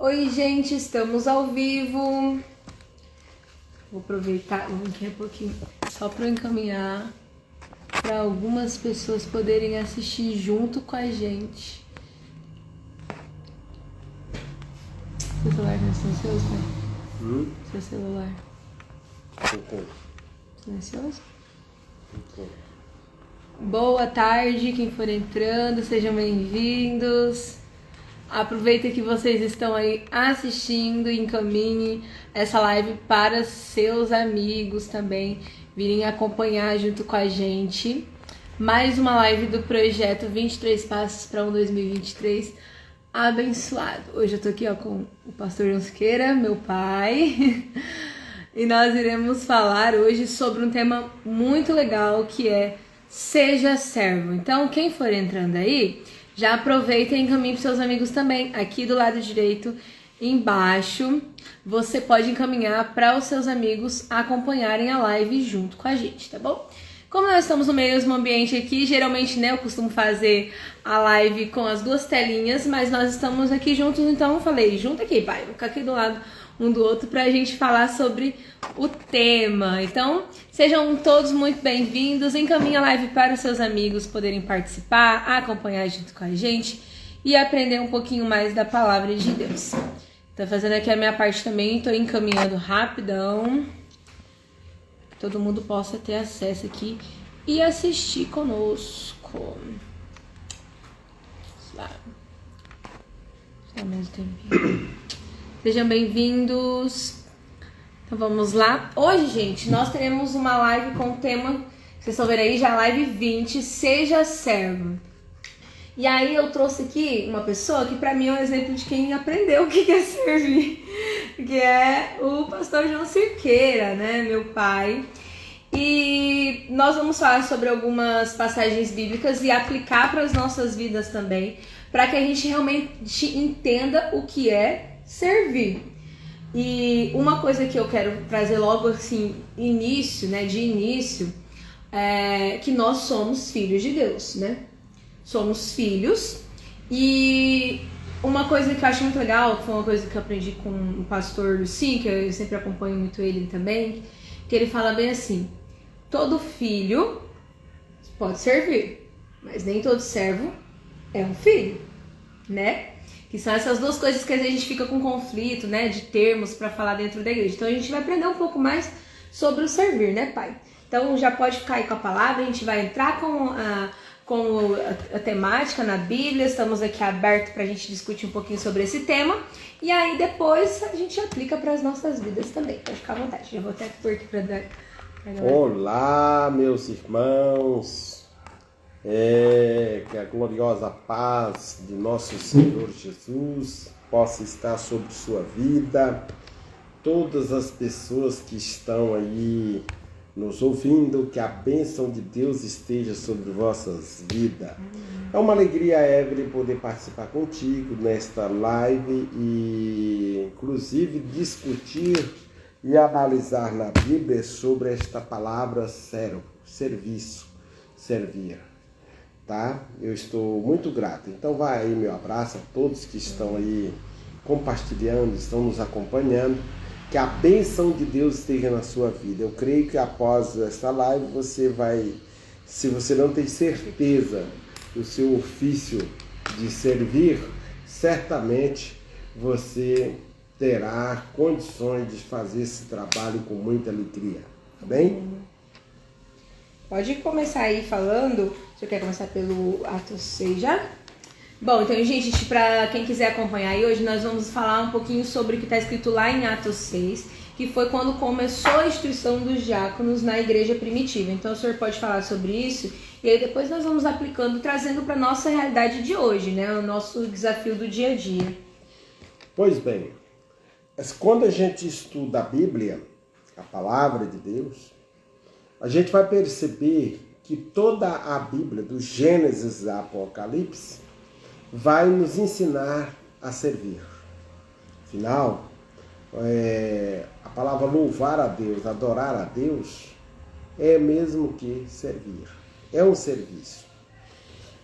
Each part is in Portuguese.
Oi, gente, estamos ao vivo. Vou aproveitar um pouquinho só para encaminhar para algumas pessoas poderem assistir junto com a gente. Seu celular não é silencioso, né? Seu celular. Silencioso? Boa tarde, quem for entrando, sejam bem-vindos. Aproveita que vocês estão aí assistindo e encaminhe essa live para seus amigos também virem acompanhar junto com a gente. Mais uma live do projeto 23 Passos para um 2023 abençoado. Hoje eu tô aqui com o pastor João Siqueira, meu pai, e nós iremos falar hoje sobre um tema muito legal que é Seja Servo. Então, quem for entrando aí, já aproveita e encaminhe para seus amigos também. Aqui do lado direito, embaixo, você pode encaminhar para os seus amigos acompanharem a live junto com a gente, tá bom? Como nós estamos no mesmo ambiente aqui, geralmente, né, eu costumo fazer a live com as duas telinhas, mas nós estamos aqui juntos, então eu falei, junto aqui, pai, vou ficar aqui do lado um do outro pra gente falar sobre o tema. Então, sejam todos muito bem-vindos, encaminhe a live para os seus amigos poderem participar, acompanhar junto com a gente e aprender um pouquinho mais da palavra de Deus. Tô fazendo aqui a minha parte também, tô encaminhando rapidão, que todo mundo possa ter acesso aqui e assistir conosco. Vamos lá. Só mais um tempinho. Sejam bem-vindos. Então vamos lá. Hoje, gente, nós teremos uma live com o tema, vocês estão vendo aí, já live 20, Seja Servo. E aí eu trouxe aqui uma pessoa que pra mim é um exemplo de quem aprendeu o que é servir, que é o pastor João Siqueira, né, meu pai. E nós vamos falar sobre algumas passagens bíblicas e aplicar para as nossas vidas também, para que a gente realmente entenda o que é servir. E uma coisa que eu quero trazer logo assim, de início, é que nós somos filhos de Deus, né? Somos filhos. E uma coisa que eu acho muito legal, que foi uma coisa que eu aprendi com o pastor Lucim, que eu sempre acompanho muito ele também, que ele fala bem assim: todo filho pode servir, mas nem todo servo é um filho, né? Que são essas duas coisas que a gente fica com conflito, né, de termos para falar dentro da igreja. Então a gente vai aprender um pouco mais sobre o servir, né, pai? Então já pode ficar aí com a palavra, a gente vai entrar com a temática na Bíblia, estamos aqui abertos para a gente discutir um pouquinho sobre esse tema. E aí depois a gente aplica para as nonossas vidas também. Pode ficar à vontade, já vou até por aqui para dar... Olá, meus irmãos. Que a gloriosa paz de nosso Senhor Jesus possa estar sobre sua vida, todas as pessoas que estão aí nos ouvindo, que a bênção de Deus esteja sobre vossas vidas. É uma alegria, Evelyn, poder participar contigo nesta live e inclusive discutir e analisar na Bíblia sobre esta palavra servo, serviço, servir. Tá? Eu estou muito grato. Então vai aí meu abraço a todos que estão aí compartilhando, estão nos acompanhando. Que a bênção de Deus esteja na sua vida. Eu creio que após esta live você vai, se você não tem certeza do seu ofício de servir, certamente você terá condições de fazer esse trabalho com muita alegria. Tá bem? Pode começar aí falando. Você quer começar pelo Atos 6 já? Bom, então, gente, para quem quiser acompanhar aí, hoje nós vamos falar um pouquinho sobre o que está escrito lá em Atos 6, que foi quando começou a instituição dos diáconos na igreja primitiva. Então, o senhor pode falar sobre isso e aí depois nós vamos aplicando, trazendo para a nossa realidade de hoje, né? O nosso desafio do dia a dia. Pois bem, quando a gente estuda a Bíblia, a palavra de Deus, a gente vai perceber que toda a Bíblia, do Gênesis ao Apocalipse, vai nos ensinar a servir. Afinal, a palavra louvar a Deus, adorar a Deus, é mesmo que servir. É um serviço.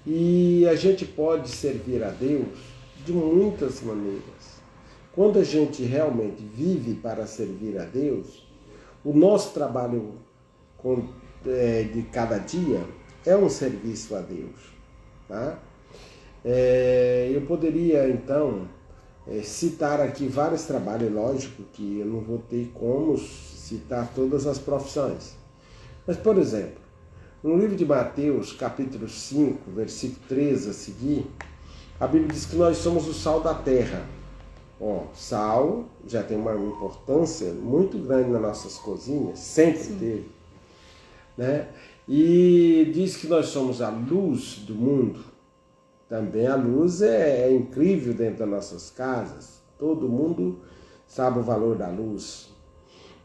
E a gente pode servir a Deus de muitas maneiras. quando a gente realmente vive para servir a Deus, o nosso trabalho de cada dia é um serviço a Deus. Tá? Eu poderia, então, citar aqui vários trabalhos, lógico que eu não vou ter como citar todas as profissões. Mas, por exemplo, no livro de Mateus, capítulo 5, versículo 13 a seguir, a Bíblia diz que nós somos o sal da terra. Sal já tem uma importância muito grande nas nossas cozinhas, sempre teve. Né? E diz que nós somos a luz do mundo. Também a luz é incrível dentro das nossas casas. Todo mundo sabe o valor da luz.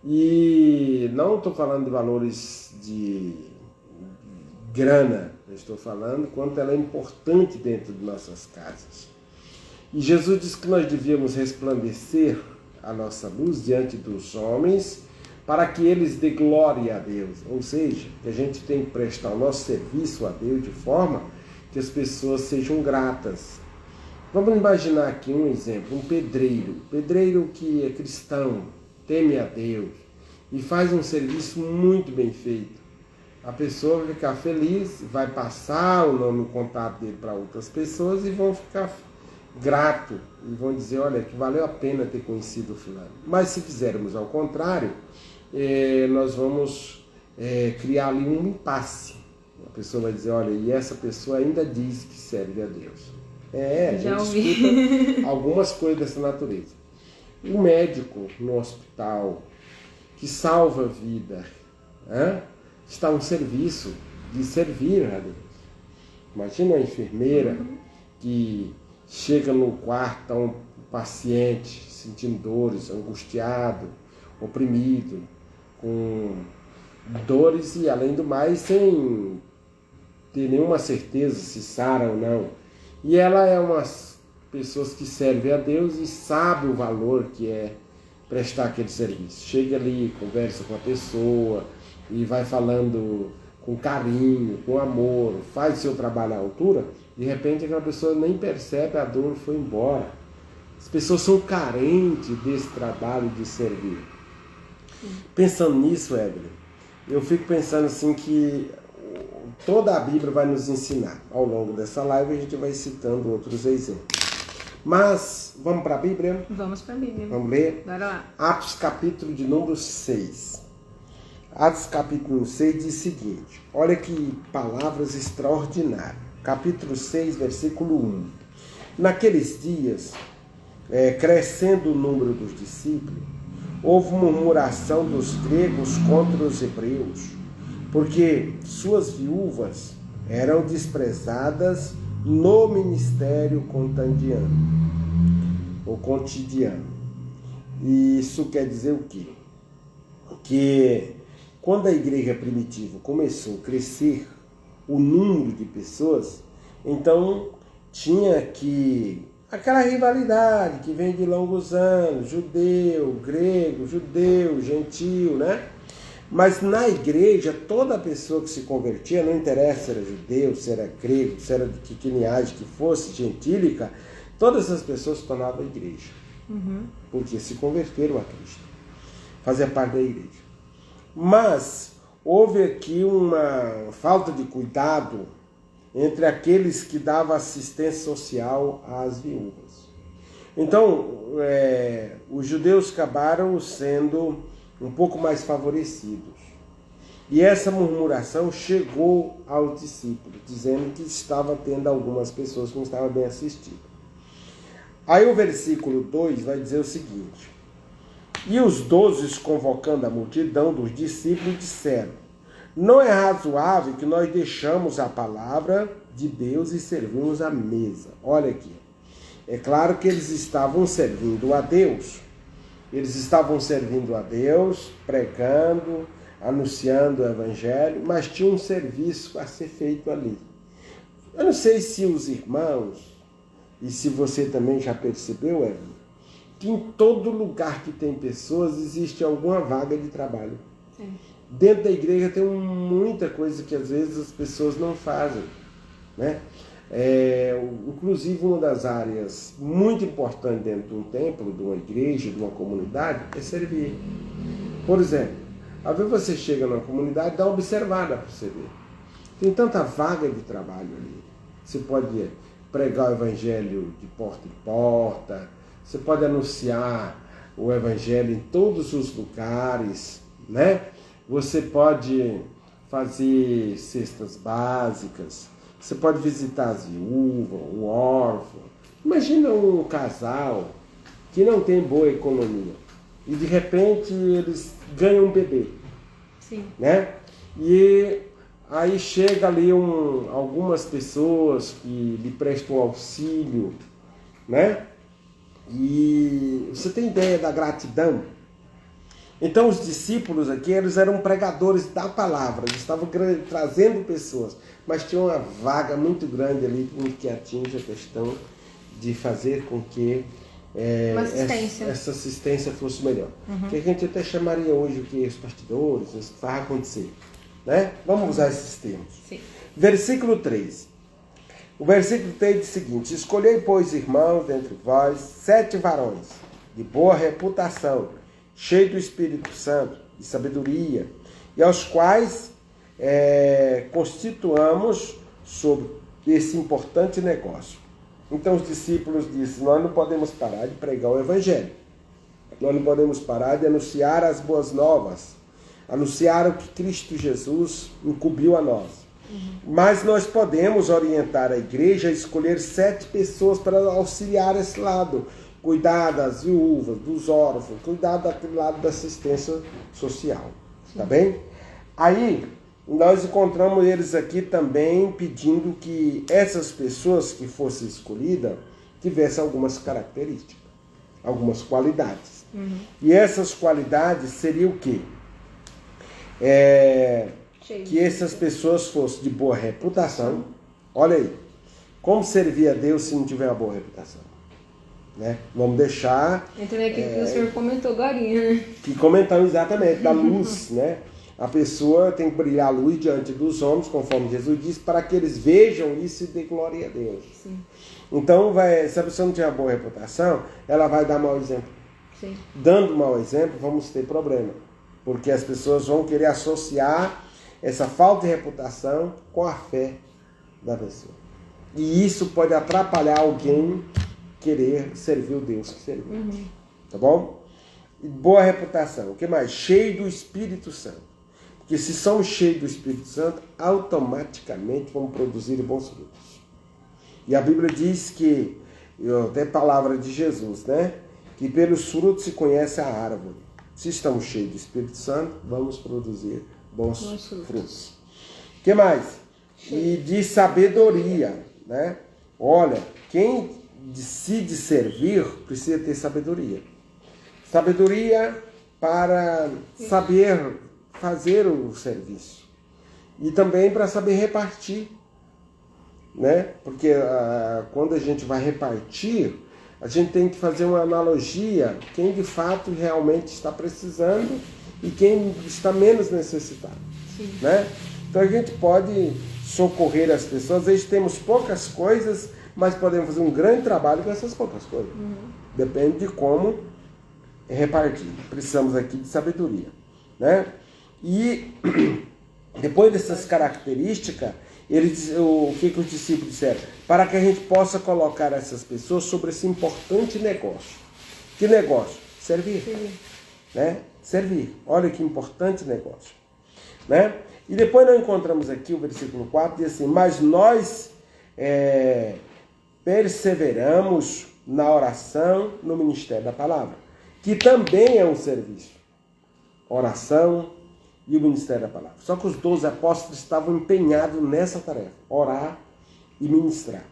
E não estou falando de valores de grana, eu estou falando quanto ela é importante dentro de nossas casas. E Jesus disse que nós devíamos resplandecer a nossa luz diante dos homens para que eles dêem glória a Deus. Ou seja, que a gente tem que prestar o nosso serviço a Deus de forma que as pessoas sejam gratas. Vamos imaginar aqui um exemplo, um pedreiro que é cristão, teme a Deus e faz um serviço muito bem feito. A pessoa vai ficar feliz, vai passar o nome e o contato dele para outras pessoas e vão ficar grato e vão dizer, olha, que valeu a pena ter conhecido o fulano. Mas se fizermos ao contrário, nós vamos criar ali um impasse. A pessoa vai dizer, olha, e essa pessoa ainda diz que serve a Deus. A gente escuta algumas coisas dessa natureza. Um médico no hospital que salva a vida, está um serviço de servir a Deus. Imagina uma enfermeira que chega no quarto, tá um paciente sentindo dores, angustiado, oprimido, com dores e, além do mais, sem ter nenhuma certeza se sara ou não. E ela é uma pessoa que serve a Deus e sabe o valor que é prestar aquele serviço. Chega ali, conversa com a pessoa e vai falando com carinho, com amor, faz seu trabalho à altura. De repente aquela pessoa nem percebe, a dor foi embora. As pessoas são carentes desse trabalho de servir. Pensando nisso, Evelyn, eu fico pensando assim que toda a Bíblia vai nos ensinar. Ao longo dessa live a gente vai citando outros exemplos. Mas, vamos para a Bíblia? Vamos para a Bíblia. Vamos ler? Bora lá. Atos capítulo de número 6. Atos capítulo 6 diz o seguinte, olha que palavras extraordinárias. Capítulo 6, versículo 1. Naqueles dias, crescendo o número dos discípulos, houve murmuração dos gregos contra os hebreus, porque suas viúvas eram desprezadas no ministério cotidiano. E isso quer dizer o quê? Que quando a igreja primitiva começou a crescer o número de pessoas, então tinha que aquela rivalidade que vem de longos anos, judeu, grego, judeu, gentil, né? Mas na igreja, toda pessoa que se convertia, não interessa se era judeu, se era grego, se era de que linhagem que fosse, gentílica, todas essas pessoas se tornavam igreja. Porque se converteram a Cristo. Fazia parte da igreja. Mas houve aqui uma falta de cuidado entre aqueles que davam assistência social às viúvas. Então, os judeus acabaram sendo um pouco mais favorecidos. E essa murmuração chegou aos discípulos, dizendo que estava tendo algumas pessoas que não estavam bem assistidas. Aí o versículo 2 vai dizer o seguinte, e os 12, convocando a multidão dos discípulos, disseram, não é razoável que nós deixamos a palavra de Deus e servimos a mesa. Olha aqui, é claro que eles estavam servindo a Deus. Eles estavam servindo a Deus, pregando, anunciando o Evangelho, mas tinha um serviço a ser feito ali. Eu não sei se os irmãos, e se você também já percebeu, Evelyn, que em todo lugar que tem pessoas existe alguma vaga de trabalho. Sim. Dentro da igreja tem muita coisa que às vezes as pessoas não fazem, né? Inclusive, uma das áreas muito importantes dentro de um templo, de uma igreja, de uma comunidade, é servir. Por exemplo, às vezes você chega numa comunidade e dá uma observada para você ver. Tem tanta vaga de trabalho ali. Você pode pregar o evangelho de porta em porta, você pode anunciar o evangelho em todos os lugares, né? Você pode fazer cestas básicas, você pode visitar as viúvas, o órfão. Imagina um casal que não tem boa economia e de repente eles ganham um bebê. Sim. Né? E aí chega ali algumas pessoas que lhe prestam auxílio, né? E você tem ideia da gratidão? Então os discípulos aqui, eles eram pregadores da palavra, eles estavam trazendo pessoas, mas tinha uma vaga muito grande ali que atinge a questão de fazer com que essa assistência fosse melhor. Que a gente até chamaria hoje o que? Os bastidores, isso que faz acontecer. Né? Vamos usar esses termos. Sim. Versículo 3. O versículo 3 diz o seguinte: escolhei, pois, irmãos, dentre vós, 7 varões de boa reputação, cheios do Espírito Santo, de sabedoria, e aos quais constituamos sobre esse importante negócio. Então os discípulos disseram: nós não podemos parar de pregar o Evangelho, nós não podemos parar de anunciar as boas novas, anunciar o que Cristo Jesus incumbiu a nós. Mas nós podemos orientar a igreja a escolher 7 pessoas para auxiliar esse lado, cuidar das viúvas, dos órfãos, cuidar daquele lado da assistência social. Tá bem? Aí nós encontramos eles aqui também pedindo que essas pessoas que fossem escolhidas tivessem algumas características, algumas qualidades. E essas qualidades seriam o quê? Que essas pessoas fossem de boa reputação. Olha aí, como servir a Deus se não tiver uma boa reputação? Né? Vamos deixar... Entrando aqui que o senhor comentou agora, né? Que comentamos exatamente, da luz, né? A pessoa tem que brilhar a luz diante dos homens, conforme Jesus disse, para que eles vejam isso e dê glória a Deus. Sim. Então, se a pessoa não tiver uma boa reputação, ela vai dar mau exemplo. Sim. Dando mau exemplo, vamos ter problema. Porque as pessoas vão querer associar essa falta de reputação com a fé da pessoa. E isso pode atrapalhar alguém querer servir o Deus que serviu. Tá bom? E boa reputação. O que mais? Cheio do Espírito Santo. Porque se somos cheios do Espírito Santo, automaticamente vamos produzir bons frutos. E a Bíblia diz que, até palavra de Jesus, né? Que pelos frutos se conhece a árvore. Se estamos cheios do Espírito Santo, vamos produzir bons frutos. O que mais? E de sabedoria, né? Olha, quem decide servir precisa ter sabedoria. Sabedoria para saber fazer o serviço. E também para saber repartir, né? Porque quando a gente vai repartir, a gente tem que fazer uma analogia, quem de fato realmente está precisando e quem está menos necessitado. Né? Então a gente pode socorrer as pessoas, às vezes temos poucas coisas, mas podemos fazer um grande trabalho com essas poucas coisas. Depende de como repartir. Precisamos aqui de sabedoria. Né? E depois dessas características, o que os discípulos disseram? Para que a gente possa colocar essas pessoas sobre esse importante negócio. Que negócio? Servir. Né? Servir. Olha que importante negócio. Né? E depois nós encontramos aqui o versículo 4, diz assim: mas nós perseveramos na oração, no ministério da palavra, que também é um serviço. Oração e o ministério da palavra. Só que os 12 apóstolos estavam empenhados nessa tarefa, orar e ministrar.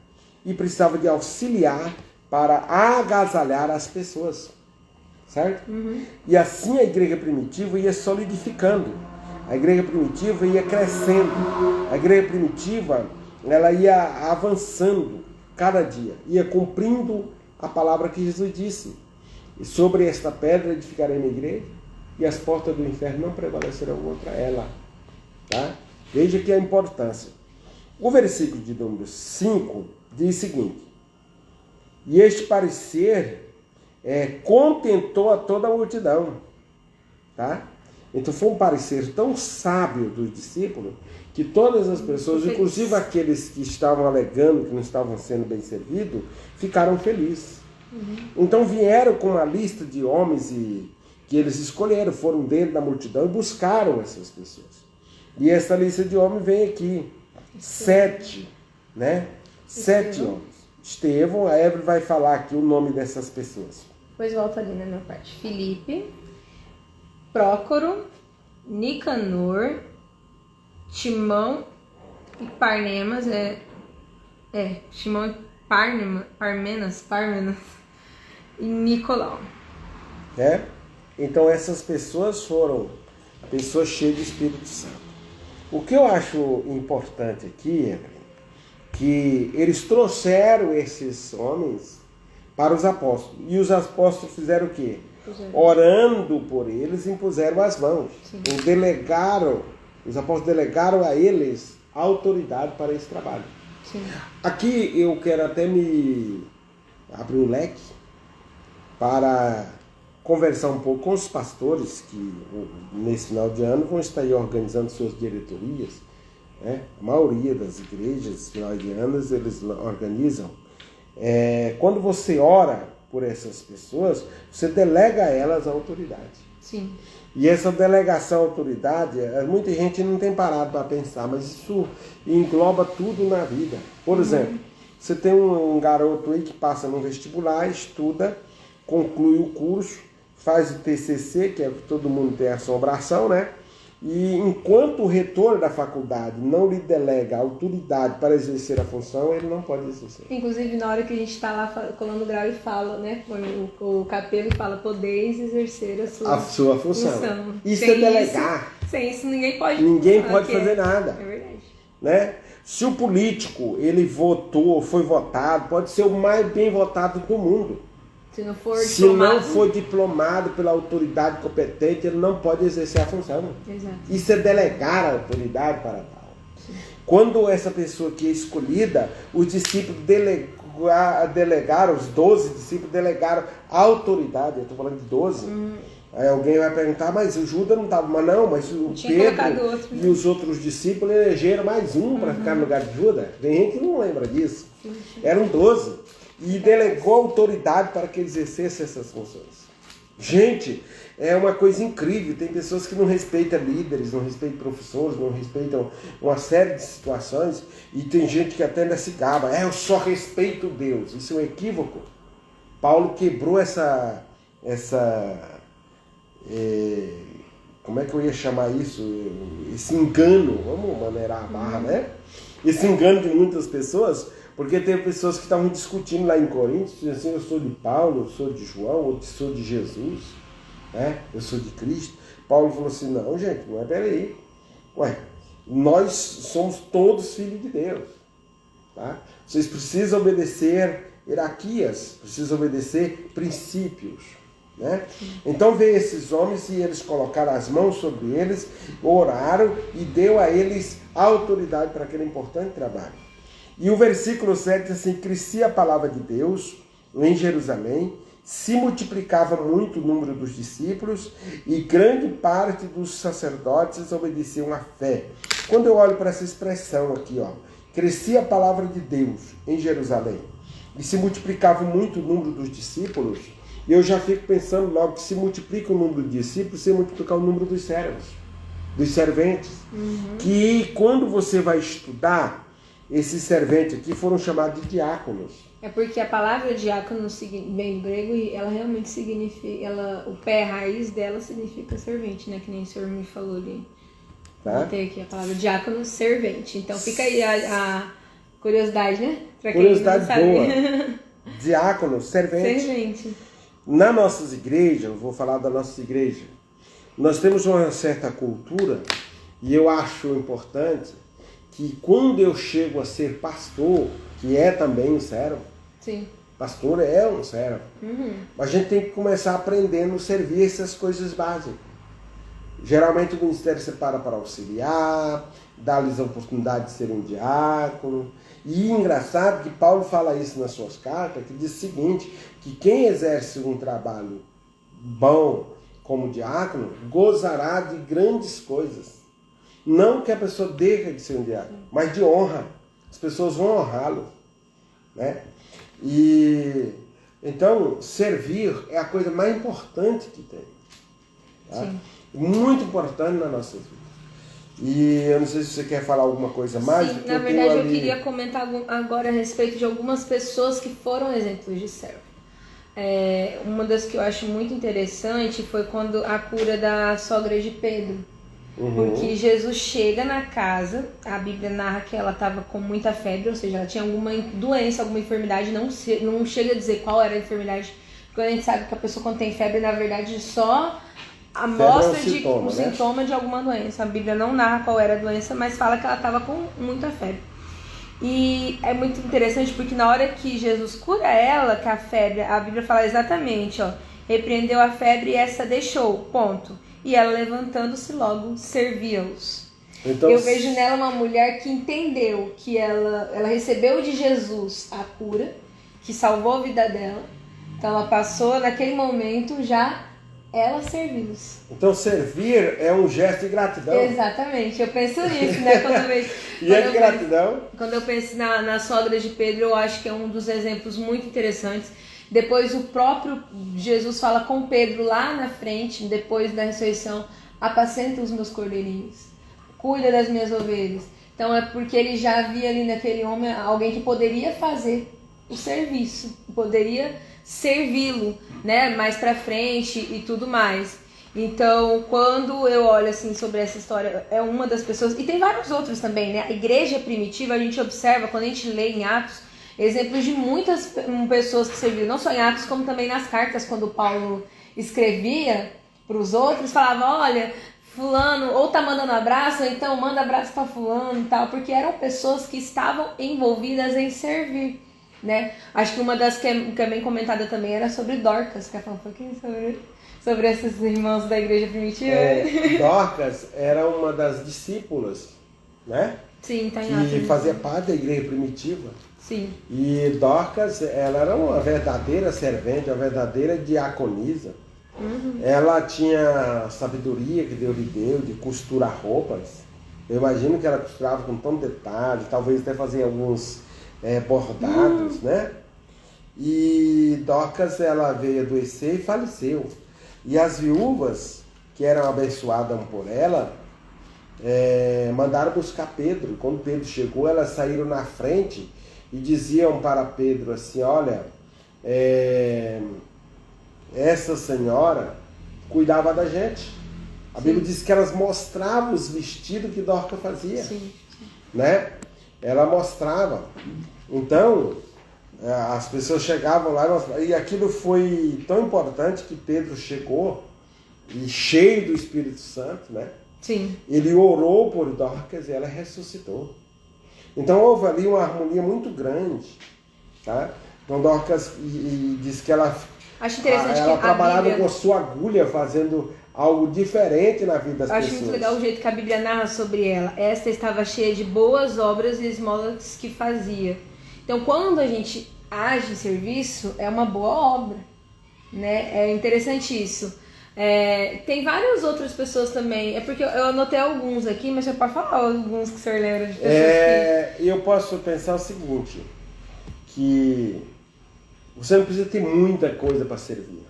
E precisavam de auxiliar para agasalhar as pessoas. Certo? E assim a igreja primitiva ia solidificando. A igreja primitiva ia crescendo. A igreja primitiva, ela ia avançando cada dia. Ia cumprindo a palavra que Jesus disse. E sobre esta pedra edificarei minha igreja, e as portas do inferno não prevalecerão contra ela. Tá? Veja que a importância. O versículo de número 5 diz o seguinte: e este parecer contentou a toda a multidão. Tá? Então foi um parecer tão sábio dos discípulos que todas as pessoas, inclusive aqueles que estavam alegando que não estavam sendo bem servidos, ficaram felizes. Então vieram com uma lista de homens que eles escolheram, foram dentro da multidão e buscaram essas pessoas. E essa lista de homens vem aqui, 7, né? 7 homens. Estevão, a Evelyn vai falar aqui o nome dessas pessoas. Depois volta ali na minha parte. Filipe, Prócoro, Nicanor, Timão e Parmenas, Timão e Parmenas e Nicolau. Então essas pessoas foram pessoas cheias de Espírito Santo. O que eu acho importante aqui, que eles trouxeram esses homens para os apóstolos. E os apóstolos fizeram o quê? Orando por eles, impuseram as mãos. Os apóstolos delegaram a eles a autoridade para esse trabalho. Sim. Aqui eu quero até me abrir um leque para conversar um pouco com os pastores que nesse final de ano vão estar aí organizando suas diretorias. Né? A maioria das igrejas, final de ano, eles organizam. Quando você ora por essas pessoas, você delega a elas a autoridade. Sim. E essa delegação à autoridade, muita gente não tem parado para pensar, mas isso engloba tudo na vida. Por exemplo, você tem um garoto aí que passa no vestibular, estuda, conclui o curso, faz o TCC, que é o que todo mundo tem assombração, né? E enquanto o reitor da faculdade não lhe delega a autoridade para exercer a função, ele não pode exercer. Inclusive, na hora que a gente está lá colando grau e fala, né? O capelo fala, podeis exercer a sua função. Isso é delegar. Sem isso, ninguém pode fazer nada. É verdade. Né? Se o político, ele votou, foi votado, pode ser o mais bem votado do mundo. Se não for diplomado pela autoridade competente, ele não pode exercer a função. Exato. Isso é delegar a autoridade para tal. Sim. Quando essa pessoa que é escolhida, os discípulos delegaram, os 12 discípulos delegaram a autoridade. Eu estou falando de 12. Aí alguém vai perguntar, mas o Judas não estava, mas não, mas o Pedro e os outros discípulos elegeram mais um para ficar no lugar de Judas. Tem gente que não lembra disso. Eram 12. E delegou autoridade para que eles exercessem essas funções. Gente, é uma coisa incrível. Tem pessoas que não respeitam líderes, não respeitam professores, não respeitam uma série de situações. E tem gente que até ainda se gaba. Eu só respeito Deus. Isso é um equívoco. Paulo quebrou como é que eu ia chamar isso? Esse engano. Vamos maneirar a barra, né? Esse engano de muitas pessoas. Porque teve pessoas que estavam discutindo lá em Coríntios, assim, eu sou de Paulo, eu sou de João, ou eu sou de Jesus, né? Eu sou de Cristo. Paulo falou assim, não, gente, não é, peraí. Nós somos todos filhos de Deus. Tá? Vocês precisam obedecer hierarquias, precisam obedecer princípios. Né? Então veio esses homens e eles colocaram as mãos sobre eles, oraram e deu a eles autoridade para aquele importante trabalho. E o versículo 7 diz assim, crescia a palavra de Deus em Jerusalém, se multiplicava muito o número dos discípulos e grande parte dos sacerdotes obedeciam à fé. Quando eu olho para essa expressão aqui, crescia a palavra de Deus em Jerusalém e se multiplicava muito o número dos discípulos, eu já fico pensando logo que se multiplica o número de discípulos, se multiplicar o número dos servos, dos serventes, que quando você vai estudar, esses serventes aqui foram chamados de diáconos. É porque a palavra diácono vem do grego e ela realmente significa, o pé, a raiz dela significa servente, né? Que nem o senhor me falou ali. Tá? Tem aqui a palavra diácono, servente. Então fica aí a curiosidade, né? Pra quem curiosidade não sabe. boa. Diácono, servente. Nas nossas igrejas, eu vou falar da nossa igreja, nós temos uma certa cultura e eu acho importante que quando eu chego a ser pastor, que é também um servo, sim. Pastor é um servo, a gente tem que começar aprendendo a servir essas coisas básicas. Geralmente o ministério separa para auxiliar, dá-lhes a oportunidade de serem diácono. E engraçado que Paulo fala isso nas suas cartas, que diz o seguinte, que quem exerce um trabalho bom como diácono, gozará de grandes coisas. Não que a pessoa deixe de ser um diácono, mas de honra. As pessoas vão honrá-lo, né? E então, servir é a coisa mais importante que tem. Tá? Muito importante na nossa vida. E eu não sei se você quer falar alguma coisa mais. Sim, na verdade eu queria comentar agora a respeito de algumas pessoas que foram exemplos de servo. Uma das que eu acho muito interessante foi quando a cura da sogra de Pedro. Porque Jesus chega na casa, a Bíblia narra que ela estava com muita febre, ou seja, ela tinha alguma doença, alguma enfermidade, não chega a dizer qual era a enfermidade, porque a gente sabe que a pessoa quando tem febre, na verdade, só mostra um sintoma de alguma doença. A Bíblia não narra qual era a doença, mas fala que ela estava com muita febre. E é muito interessante porque na hora que Jesus cura ela, que a febre, a Bíblia fala exatamente, repreendeu a febre e essa deixou, ponto. E ela levantando-se logo servia-os. Então, eu vejo nela uma mulher que entendeu que ela recebeu de Jesus a cura, que salvou a vida dela. Então ela passou naquele momento já ela serviu-os. Então servir é um gesto de gratidão. Exatamente, eu penso nisso, né? Gratidão? Quando eu penso na sogra de Pedro, eu acho que é um dos exemplos muito interessantes. Depois o próprio Jesus fala com Pedro lá na frente, depois da ressurreição, apacenta os meus cordeirinhos, cuida das minhas ovelhas. Então é porque ele já havia ali naquele homem alguém que poderia fazer o serviço, poderia servi-lo, né, mais pra frente e tudo mais. Então, quando eu olho assim sobre essa história, é uma das pessoas, e tem vários outros também, né? A igreja primitiva, a gente observa, quando a gente lê em Atos, exemplos de muitas pessoas que serviram, não só em Atos, como também nas cartas, quando Paulo escrevia para os outros, falava, olha, fulano, ou tá mandando abraço, ou então manda abraço para fulano e tal, porque eram pessoas que estavam envolvidas em servir, né? Acho que uma das que é bem comentada também era sobre Dorcas, quer falar um pouquinho sobre esses irmãos da igreja primitiva? Dorcas era uma das discípulas, né? Sim, tá em Atos. Que fazia parte da igreja primitiva. Sim. E Dorcas, ela era uma verdadeira servente, uma verdadeira diaconisa. Ela tinha a sabedoria que Deus lhe deu de costurar roupas. Eu imagino que ela costurava com tanto detalhe, talvez até fazia alguns bordados, né? E Dorcas, ela veio adoecer e faleceu. E as viúvas, que eram abençoadas por ela, mandaram buscar Pedro. Quando Pedro chegou, elas saíram na frente e diziam para Pedro assim, olha, essa senhora cuidava da gente. A Bíblia diz que elas mostravam os vestidos que Dorcas fazia. Sim. Né? Ela mostrava. Então, as pessoas chegavam lá e aquilo foi tão importante que Pedro chegou e cheio do Espírito Santo, né? Sim. Ele orou por Dorcas e ela ressuscitou. Então houve ali uma harmonia muito grande, tá? Então Dorcas diz que ela trabalhava com a sua agulha fazendo algo diferente na vida das pessoas. Acho muito legal o jeito que a Bíblia narra sobre ela. Esta estava cheia de boas obras e esmolas que fazia. Então quando a gente age em serviço, é uma boa obra, né? É interessante isso. Tem várias outras pessoas também. É porque eu anotei alguns aqui, mas você pode falar alguns que o senhor lembra de pessoas que... Eu posso pensar o seguinte, que você não precisa ter muita coisa para servir.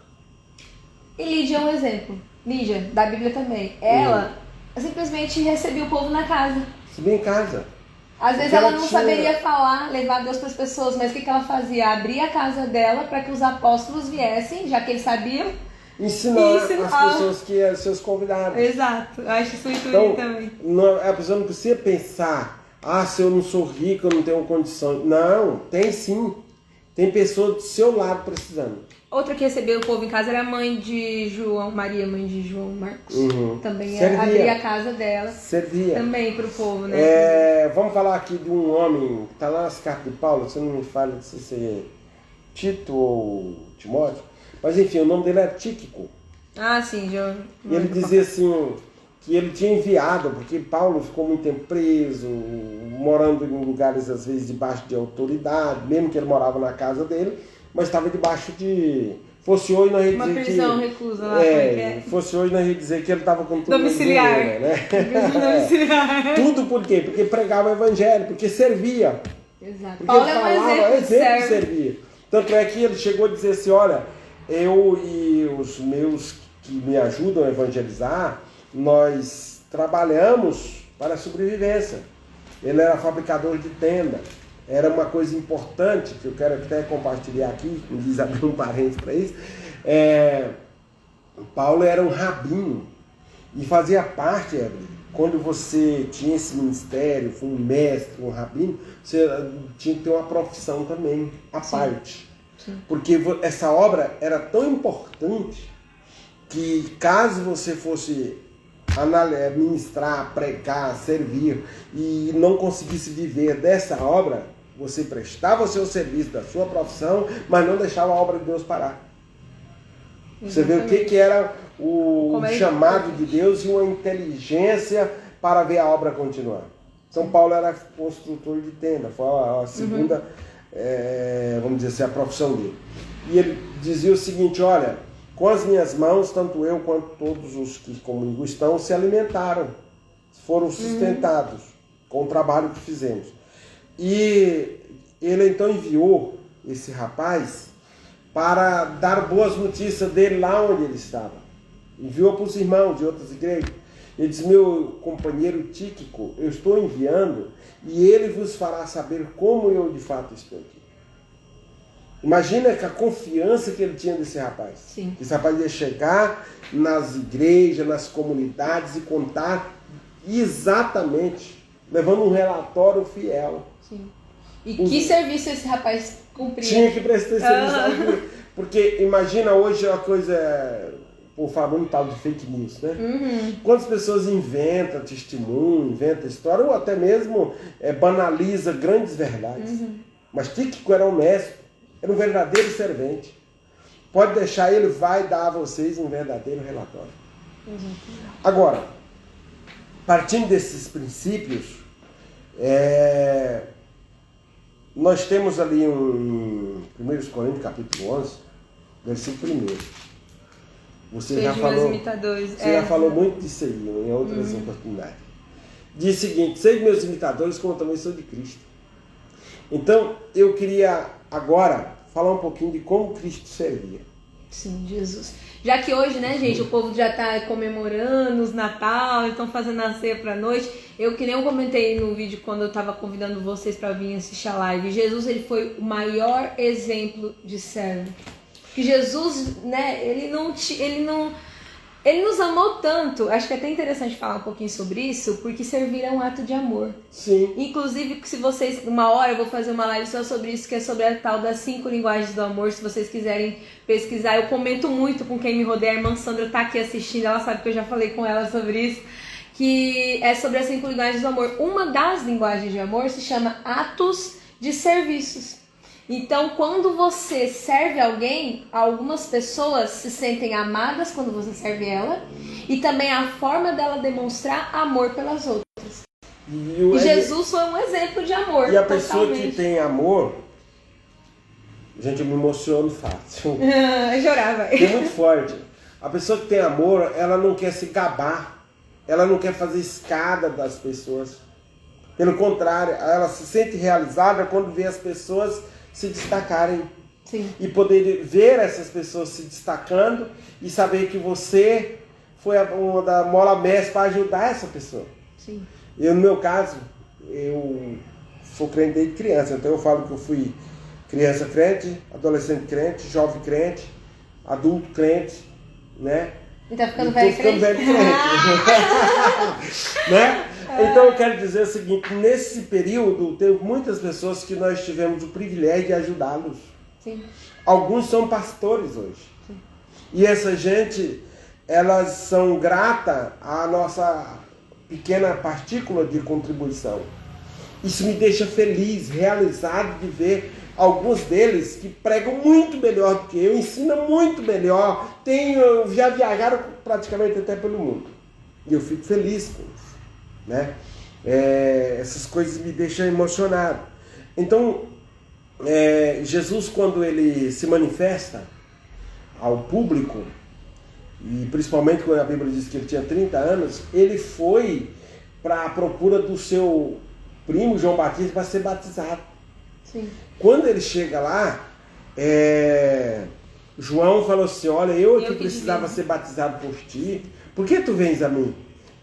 E Lídia é um exemplo. Lídia, da Bíblia também. Ela simplesmente recebia o povo na casa. Recebia em casa. Às vezes ela não saberia falar, levar Deus para as pessoas, mas o que ela fazia? Abria a casa dela para que os apóstolos viessem, já que eles sabiam, ensinar as pessoas que eram seus convidados. Exato, eu acho isso muito bonito também. A pessoa não precisa pensar, se eu não sou rico, eu não tenho condição. Não, tem sim. Tem pessoas do seu lado precisando. Outra que recebeu o povo em casa era a mãe de João, Maria, mãe de João Marcos. Também abria a casa dela. Servia. Também para o povo, né? Vamos falar aqui de um homem que está lá nas cartas de Paulo, você não me fala se é Tito ou Timóteo, mas enfim, o nome dele era Tíquico. Sim, já. E ele dizia assim, que ele tinha enviado, porque Paulo ficou muito tempo preso, morando em lugares às vezes debaixo de autoridade, mesmo que ele morava na casa dele, mas estava debaixo de... Fosse hoje nós ia dizer uma prisão que... reclusa lá, é. Fosse hoje nós ia dizer que ele estava com tudo domiciliar. Né? Domiciliar. Tudo por quê? Porque pregava o evangelho, porque servia. Exato. Porque Paulo ele é um falava, exemplo de servir. Tanto é que ele chegou a dizer assim, olha, eu e os meus que me ajudam a evangelizar, nós trabalhamos para a sobrevivência. Ele era fabricador de tenda. Era uma coisa importante, que eu quero até compartilhar aqui, me diz abrir um parênteses para isso. Paulo era um rabino e fazia parte, quando você tinha esse ministério, foi um mestre, um rabino, você tinha que ter uma profissão também, à parte. Sim. Porque essa obra era tão importante que caso você fosse ministrar, pregar, servir e não conseguisse viver dessa obra, você prestava o seu serviço da sua profissão, mas não deixava a obra de Deus parar. Você vê o que era o chamado de Deus e uma inteligência para ver a obra continuar. São Paulo era construtor de tenda, foi a segunda, vamos dizer assim, a profissão dele. E ele dizia o seguinte, olha, com as minhas mãos, tanto eu quanto todos os que comigo estão, se alimentaram, foram sustentados com o trabalho que fizemos. E ele então enviou esse rapaz para dar boas notícias dele lá onde ele estava. Enviou para os irmãos de outras igrejas. Ele disse, meu companheiro Tíquico, eu estou enviando e ele vos fará saber como eu de fato estou aqui. Imagina que a confiança que ele tinha desse rapaz. Sim. Esse rapaz ia chegar nas igrejas, nas comunidades e contar exatamente, levando um relatório fiel. Sim. E que serviço esse rapaz cumpria? Tinha que prestar serviço. Porque imagina hoje uma coisa, por favor, um tal de fake news, né? Quantas pessoas inventam testemunho, inventam história, ou até mesmo banaliza grandes verdades. Mas Tíquico era honesto, era um verdadeiro servente. Pode deixar, ele vai dar a vocês um verdadeiro relatório. Agora, partindo desses princípios, nós temos ali em 1 Coríntios capítulo 11, versículo 1. Você já falou muito disso aí em outras oportunidades. Diz o seguinte, sede meus imitadores como eu também sou de Cristo. Então, eu queria agora falar um pouquinho de como Cristo servia. Sim, Jesus. Já que hoje, né, gente, o povo já está comemorando os Natal, estão fazendo a ceia para a noite. Eu, que nem eu comentei no vídeo quando eu estava convidando vocês para vir assistir a live, Jesus, ele foi o maior exemplo de servo. Que Jesus, né, ele nos amou tanto. Acho que é até interessante falar um pouquinho sobre isso, porque servir é um ato de amor. Sim. Inclusive, se vocês, uma hora eu vou fazer uma live só sobre isso, que é sobre a tal das 5 linguagens do amor. Se vocês quiserem pesquisar, eu comento muito com quem me rodeia. A irmã Sandra tá aqui assistindo, ela sabe que eu já falei com ela sobre isso, que é sobre as 5 linguagens do amor. Uma das linguagens de amor se chama atos de serviços. Então, quando você serve alguém, algumas pessoas se sentem amadas quando você serve ela, e também a forma dela demonstrar amor pelas outras. E Jesus foi um exemplo de amor. E a pessoa que tem amor, gente, eu me emociono fácil. Eu chorava. É muito forte. A pessoa que tem amor, ela não quer se gabar, ela não quer fazer escada das pessoas. Pelo contrário, ela se sente realizada quando vê as pessoas se destacarem. Sim. E poder ver essas pessoas se destacando e saber que você foi uma da mola mestre para ajudar essa pessoa. Sim. Eu, no meu caso, eu sou crente desde criança, então eu falo que eu fui criança crente, adolescente crente, jovem crente, adulto crente, né? E tá ficando velho crente? Né? Então eu quero dizer o seguinte, nesse período teve muitas pessoas que nós tivemos o privilégio de ajudá-los. Sim. Alguns são pastores hoje. Sim. E essa gente, elas são gratas à nossa pequena partícula de contribuição. Isso me deixa feliz, realizado de ver alguns deles que pregam muito melhor do que eu, ensinam muito melhor, já viajaram praticamente até pelo mundo. E eu fico feliz com isso, né? Essas coisas me deixam emocionado. Então, Jesus, quando ele se manifesta ao público, e principalmente quando a Bíblia diz que ele tinha 30 anos, ele foi para a procura do seu primo João Batista para ser batizado. Sim. Quando ele chega lá, João falou assim: olha, eu que precisava ser batizado por ti, por que tu vens a mim?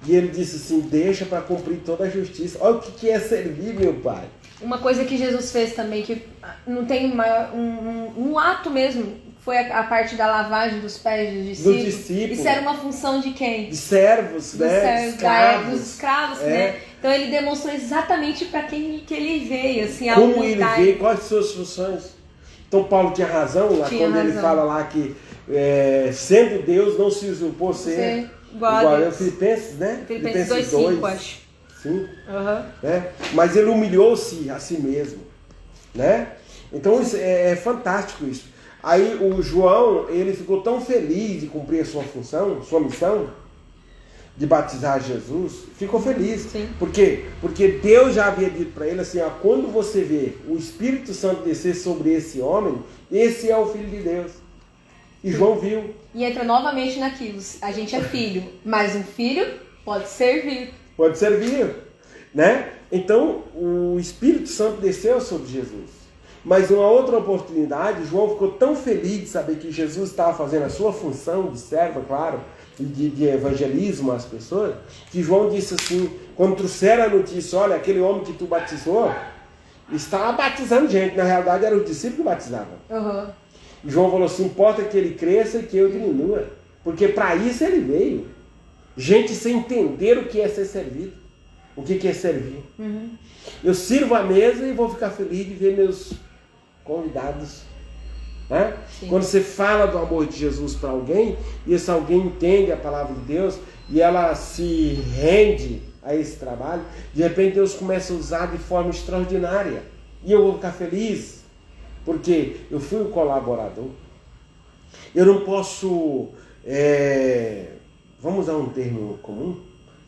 E ele disse assim: deixa para cumprir toda a justiça. Olha o que é servir, meu pai. Uma coisa que Jesus fez também, que não tem um ato mesmo, foi a parte da lavagem dos pés dos discípulos. Isso era uma função de quem? De servos, né? Dos escravos, né? Então ele demonstrou exatamente para quem que ele veio, assim, a como humildade. ele veio, quais suas funções. Então Paulo tinha razão ele fala lá que sendo Deus não se usurpou ser igual a Filipenses, né? Filipenses 2:5, acho. Sim. Né? Mas ele humilhou-se a si mesmo, né? Então é fantástico isso. Aí o João, ele ficou tão feliz de cumprir a sua função, sua missão, de batizar Jesus, ficou feliz. Sim. Por quê? Porque Deus já havia dito para ele assim, ó, quando você vê o Espírito Santo descer sobre esse homem, esse é o Filho de Deus. E João viu. E entra novamente naquilo, a gente é filho, mas um filho pode servir. Pode servir, né? Então, o Espírito Santo desceu sobre Jesus. Mas uma outra oportunidade, João ficou tão feliz de saber que Jesus estava fazendo a sua função de servo, claro, e de evangelismo às pessoas, que João disse assim, quando trouxeram a notícia, olha, aquele homem que tu batizou, estava batizando gente, na realidade era o discípulo que batizava. E João falou assim, importa que ele cresça e que eu diminua, porque para isso ele veio. Gente sem entender o que é ser servido, o que é servir. Eu sirvo a mesa e vou ficar feliz de ver meus convidados, né? Quando você fala do amor de Jesus para alguém e esse alguém entende a palavra de Deus e ela se rende a esse trabalho, de repente Deus começa a usar de forma extraordinária e eu vou ficar feliz porque eu fui um colaborador. Eu não posso vamos usar um termo comum,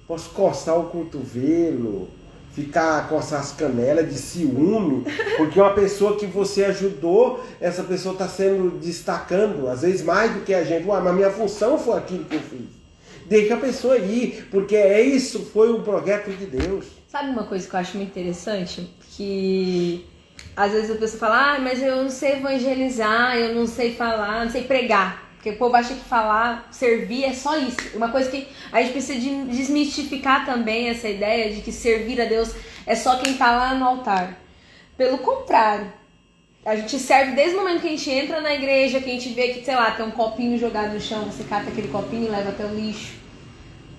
posso coçar o cotovelo, coçar as canelas de ciúme, porque uma pessoa que você ajudou, essa pessoa está sendo destacando, às vezes mais do que a gente. Mas minha função foi aquilo que eu fiz. Deixa a pessoa ir, porque isso foi um projeto de Deus. Sabe uma coisa que eu acho muito interessante? Que às vezes a pessoa fala, mas eu não sei evangelizar, eu não sei falar, não sei pregar. Porque o povo acha que falar, servir é só isso. Uma coisa que a gente precisa desmistificar também essa ideia de que servir a Deus é só quem está lá no altar. Pelo contrário, a gente serve desde o momento que a gente entra na igreja, que a gente vê que, sei lá, tem um copinho jogado no chão, você cata aquele copinho e leva até o lixo.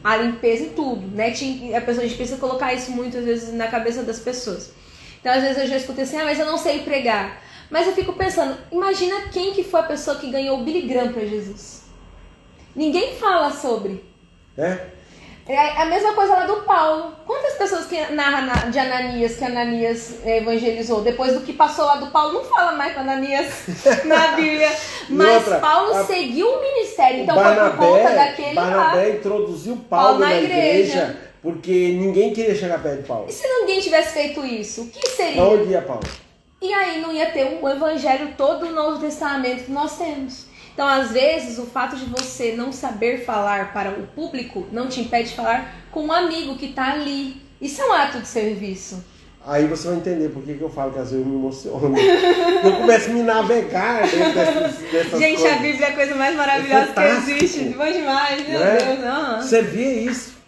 A limpeza e tudo, né? A gente precisa colocar isso muitas vezes na cabeça das pessoas. Então, às vezes eu já escuto assim, mas eu não sei pregar. Mas eu fico pensando, imagina quem que foi a pessoa que ganhou o Billy Graham para Jesus. Ninguém fala sobre. É a mesma coisa lá do Paulo. Quantas pessoas que narram de Ananias, que Ananias evangelizou? Depois do que passou lá do Paulo, não fala mais para Ananias na Bíblia. Mas Paulo seguiu o ministério, então foi por conta daquele lá. Barnabé introduziu Paulo na igreja, porque ninguém queria chegar perto de Paulo. E se ninguém tivesse feito isso, o que seria? Onde ia Paulo? E aí não ia ter o evangelho todo o Novo Testamento que nós temos. Então, às vezes, o fato de você não saber falar para o público não te impede de falar com um amigo que está ali. Isso é um ato de serviço. Aí você vai entender por que eu falo que às vezes eu me emociono. Eu começo a me navegar dentro dessas Gente, coisas. a Bíblia é a coisa mais maravilhosa que existe. Bom demais, meu Deus. Servir é isso.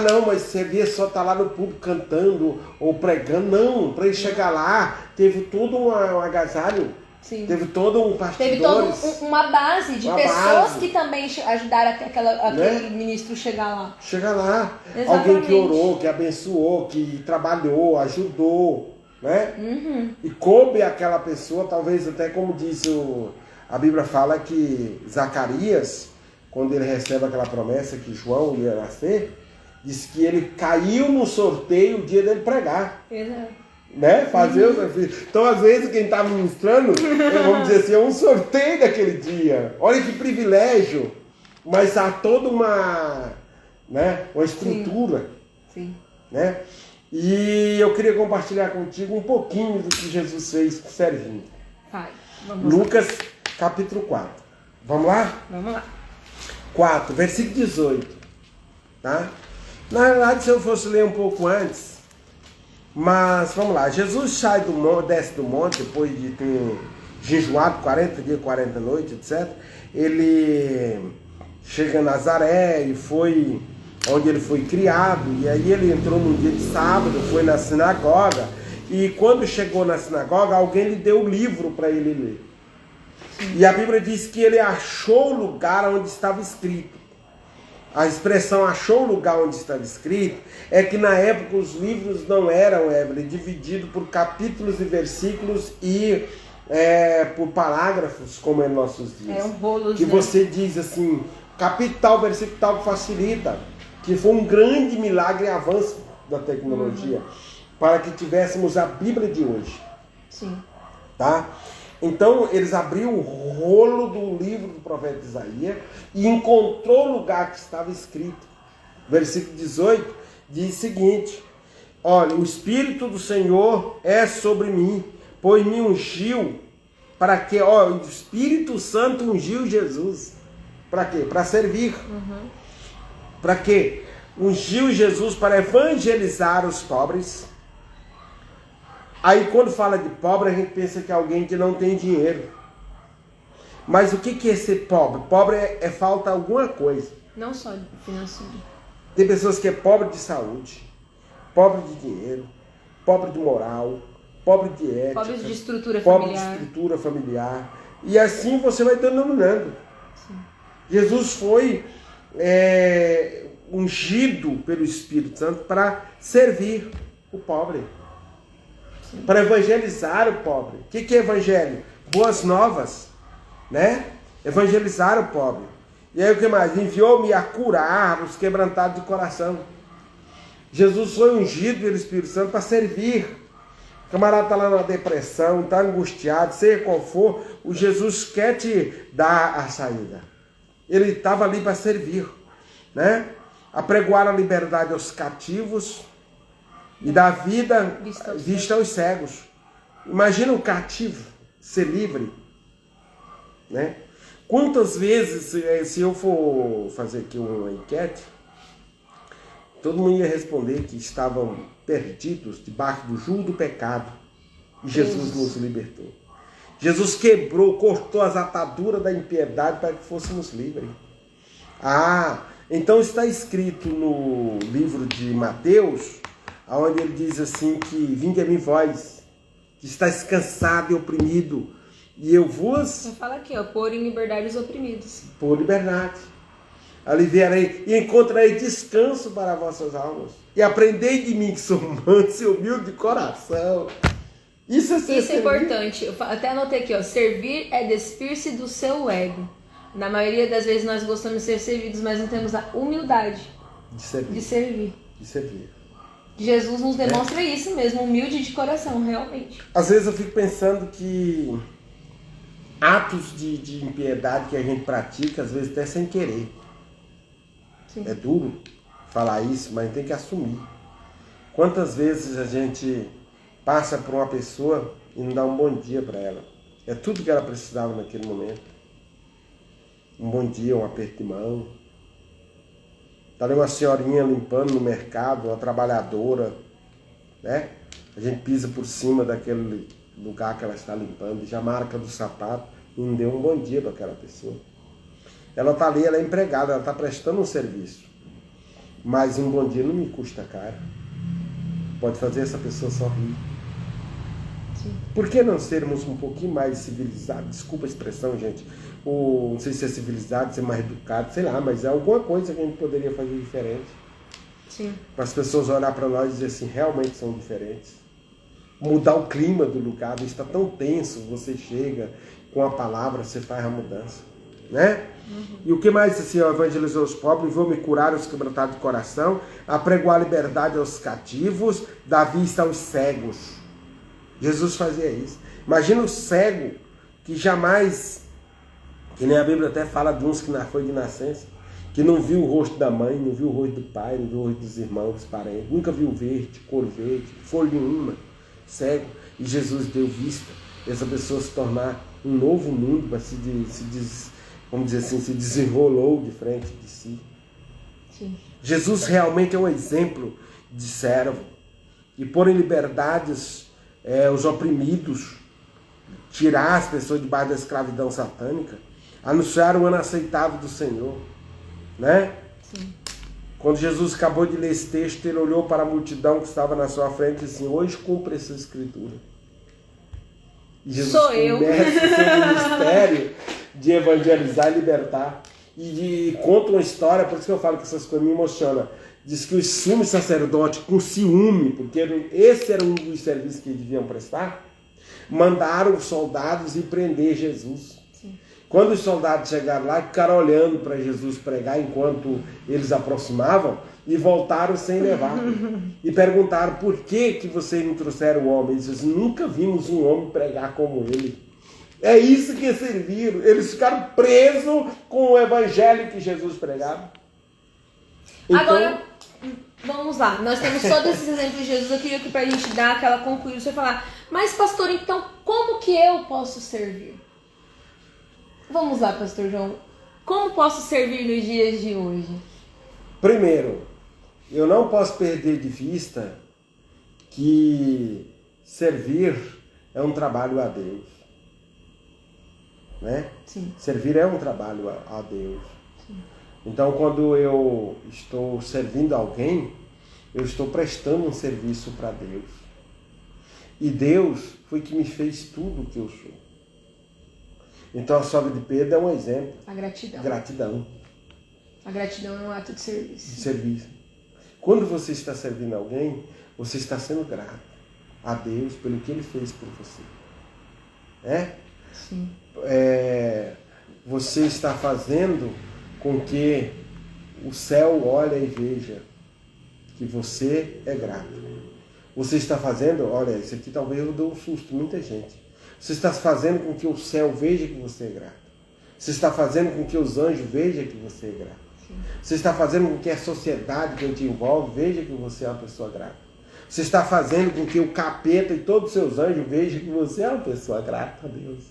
Não, mas servir só estar lá no público cantando ou pregando. Não, para ele chegar lá, teve todo um agasalho. Sim. Teve todo um bastidores. Teve toda uma base de pessoas que também ajudaram aquele ministro chegar lá. Chegar lá. Exatamente. Alguém que orou, que abençoou, que trabalhou, ajudou, né? E coube aquela pessoa, talvez até como diz a Bíblia fala que Zacarias, quando ele recebe aquela promessa que João ia nascer, diz que ele caiu no sorteio o dia dele pregar. Exato. Né? Então, às vezes, quem está ministrando, vamos dizer assim, é um sorteio daquele dia. Olha que privilégio. Mas há toda né? Uma estrutura. Sim. Né? E eu queria compartilhar contigo um pouquinho do que Jesus fez servindo. Vai, vamos Lucas capítulo 4. Vamos lá? Vamos lá. 4, versículo 18. Tá? Na verdade, se eu fosse ler um pouco antes, mas vamos lá. Jesus desce do monte, depois de ter jejuado 40 dias, 40 noites, etc. Ele chega em Nazaré e foi onde ele foi criado, e aí ele entrou num dia de sábado, foi na sinagoga, e quando chegou na sinagoga, alguém lhe deu o livro para ele ler. E a Bíblia diz que ele achou o lugar onde estava escrito. A expressão achou o lugar onde estava escrito é que na época os livros não eram, divididos por capítulos e versículos e por parágrafos, como é em nossos dias. É um rolo, que né? você diz assim, capítulo tal, versículo tal, facilita. Que foi um grande milagre e avanço da tecnologia para que tivéssemos a Bíblia de hoje. Sim. Tá? Então eles abriram o rolo do livro do profeta Isaías e encontrou o lugar que estava escrito. Versículo 18 diz o seguinte: olha, o Espírito do Senhor é sobre mim, pois me ungiu para que, o Espírito Santo ungiu Jesus. Para quê? Para servir. Para quê? Ungiu Jesus para evangelizar os pobres. Aí quando fala de pobre, a gente pensa que é alguém que não tem dinheiro. Mas o que é ser pobre? Pobre é falta alguma coisa. Não só financeiro. Tem pessoas que é pobre de saúde, pobre de dinheiro, pobre de moral, pobre de ética, Pobre de estrutura pobre familiar. de estrutura familiar. E assim você vai denominando. Sim. Jesus foi ungido pelo Espírito Santo para servir o pobre. Sim. Para evangelizar o pobre. O que é evangelho? Boas novas, né? Evangelizar o pobre. E aí o que mais? Enviou-me a curar os quebrantados de coração. Jesus foi ungido pelo Espírito Santo para servir. O camarada está lá na depressão, está angustiado, seja qual for, o Jesus quer te dar a saída. Ele estava ali para servir, né? Apregoar a liberdade aos cativos e dar vida vista aos cegos. Imagina um cativo ser livre, né? Quantas vezes, se eu for fazer aqui uma enquete, todo mundo ia responder que estavam perdidos debaixo do jugo do pecado. E Jesus nos libertou. Jesus quebrou, cortou as ataduras da impiedade para que fôssemos livres. Então está escrito no livro de Mateus, onde ele diz assim que vinde a mim vós, que estáis cansado e oprimido, e eu vos... Você fala aqui, pôr em liberdade os oprimidos. Por liberdade. Aliviarei e encontrarei descanso para vossas almas. E aprendei de mim que sou manso e humilde de coração. Isso é importante. Eu até anotei aqui, servir é despir-se do seu ego. Na maioria das vezes nós gostamos de ser servidos, mas não temos a humildade de servir. Jesus nos demonstra isso mesmo, humilde de coração, realmente. Às vezes eu fico pensando que atos de impiedade que a gente pratica, às vezes até sem querer. Sim. É duro falar isso, mas a gente tem que assumir. Quantas vezes a gente passa por uma pessoa e não dá um bom dia para ela? É tudo que ela precisava naquele momento. Um bom dia, um aperto de mão. Está ali uma senhorinha limpando no mercado, uma trabalhadora, né? A gente pisa por cima daquele lugar que ela está limpando, já marca do sapato e não deu um bom dia para aquela pessoa. Ela está ali, ela é empregada, ela está prestando um serviço. Mas um bom dia não me custa caro. Pode fazer essa pessoa sorrir. Sim. Por que não sermos um pouquinho mais civilizados? Desculpa a expressão, gente. Ou não sei se é civilizado, ser mais educado, sei lá, mas é alguma coisa que a gente poderia fazer diferente. Sim. Para as pessoas olhar para nós e dizer assim, realmente são diferentes. Mudar o clima do lugar, está tão tenso, você chega com a palavra, você faz a mudança, né? E o que mais assim, evangelizou os pobres, vou me curar os quebrantados de coração, apregoar a liberdade aos cativos, dar vista aos cegos. Jesus fazia isso. Imagina o cego que jamais, que nem a Bíblia até fala de uns que foi de nascença, que não viu o rosto da mãe, não viu o rosto do pai, não viu o rosto dos irmãos, dos parentes, nunca viu verde, cor verde, folha nenhuma, cego, e Jesus deu vista. Essa pessoa se tornar um novo mundo, mas vamos dizer assim, se desenrolou de frente de si. Sim. Jesus realmente é um exemplo de servo. E pôr em liberdades os oprimidos, tirar as pessoas debaixo da escravidão satânica, anunciar o ano aceitável do Senhor. Né? Sim. Quando Jesus acabou de ler esse texto, ele olhou para a multidão que estava na sua frente e disse assim: hoje cumpre essa escritura. E Jesus começa o seu ministério de evangelizar e libertar. E conta uma história, por isso que eu falo que essas coisas me emocionam. Diz que os sumos sacerdotes, com ciúme, porque esse era um dos serviços que eles deviam prestar, mandaram os soldados ir prender Jesus. Sim. Quando os soldados chegaram lá, ficaram olhando para Jesus pregar enquanto eles aproximavam e voltaram sem levar. E perguntaram: por que vocês não trouxeram o homem? Eles disseram: nunca vimos um homem pregar como ele. É isso que serviram. Eles ficaram presos com o evangelho que Jesus pregava. Então, agora, vamos lá. Nós temos todos esses exemplos de Jesus. Eu queria que pra gente dar aquela conclusão, você falar: mas pastor, então como que eu posso servir? Vamos lá, pastor João. Como posso servir nos dias de hoje? primeiro, eu não posso perder de vista que servir é um trabalho a Deus. Né? Sim. Servir é um trabalho a Deus. Sim. Então, quando eu estou servindo alguém, eu estou prestando um serviço para Deus. E Deus foi que me fez tudo o que eu sou. Então, a sogra de Pedro é um exemplo. A gratidão. Gratidão. A gratidão é um ato de serviço. De serviço. Quando você está servindo alguém, você está sendo grato a Deus pelo que Ele fez por você. Sim. Você está fazendo com que o céu olhe e veja que você é grato. Você está fazendo, olha, isso aqui talvez eu dê um susto, muita gente. Você está fazendo com que o céu veja que você é grato. Você está fazendo com que os anjos vejam que você é grato. Sim. Você está fazendo com que a sociedade que te envolve veja que você é uma pessoa grata. Você está fazendo com que o capeta e todos os seus anjos vejam que você é uma pessoa grata a Deus.